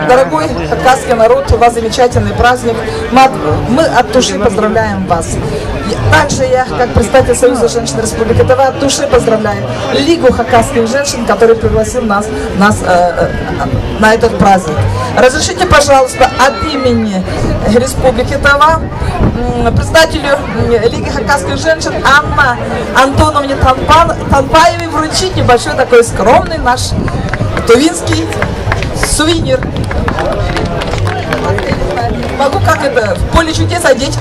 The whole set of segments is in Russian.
Дорогой хакасский народ, у вас замечательный праздник. Мы от души поздравляем вас. Также я, как представитель Союза женщин Республики Тыва, от души поздравляю Лигу хакасских женщин, который пригласил нас на этот праздник. Разрешите, пожалуйста, от имени Республики Тыва председателю Лиги хакасских женщин Анна Антоновне Танпаевой вручить небольшой такой скромный наш тувинский сувенир. Могу как это в поле чудес одеть.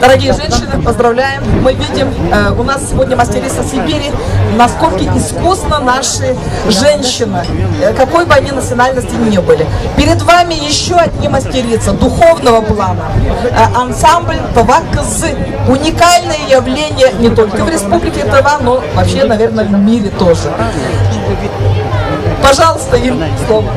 Дорогие женщины, поздравляем! Мы видим, у нас сегодня мастерица Сибири, насколько искусно наши женщины, какой бы они национальности ни были. Перед вами еще одни мастерицы духовного плана. Ансамбль Тыва-Кызы. Уникальное явление не только в Республике Тыва, но вообще, наверное, в мире тоже. Пожалуйста, им слово.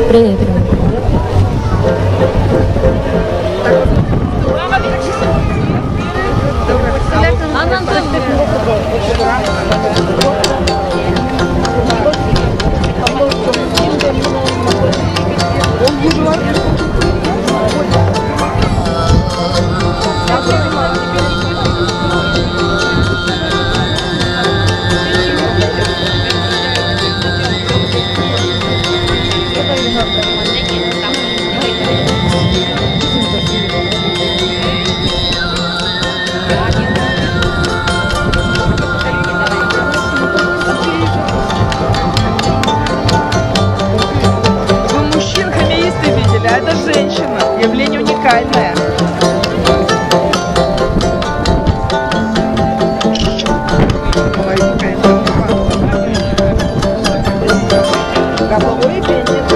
Привет. Это женщина, явление уникальное. Головой пенит.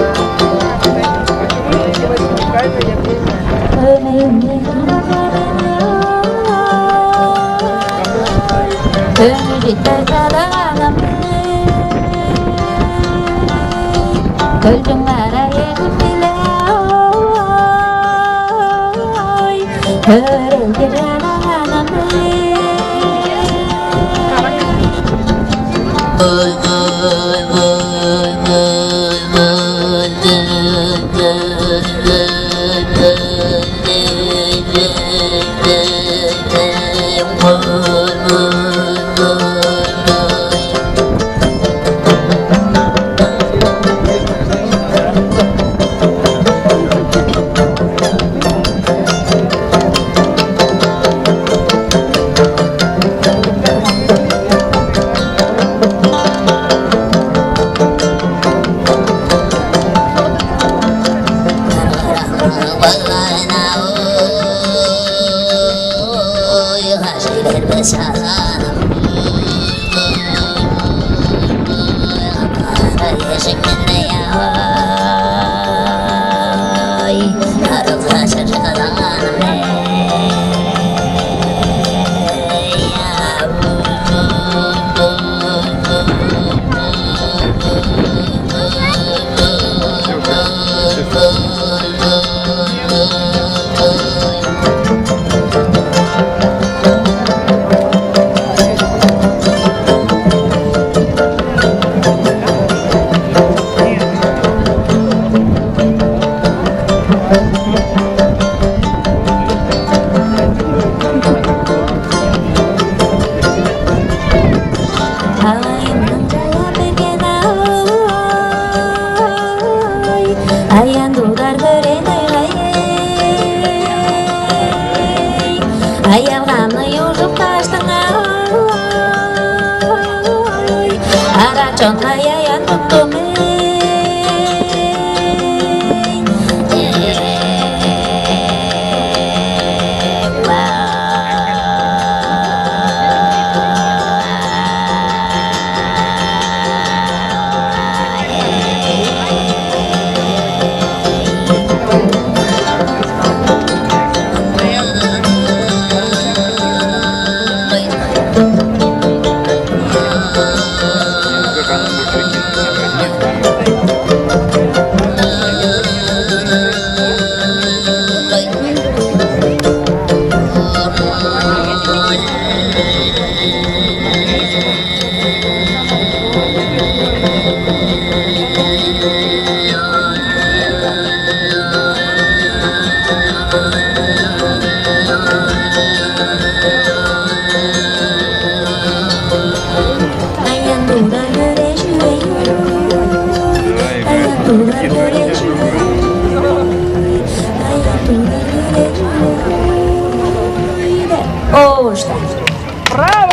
Уникальное О, что? Браво!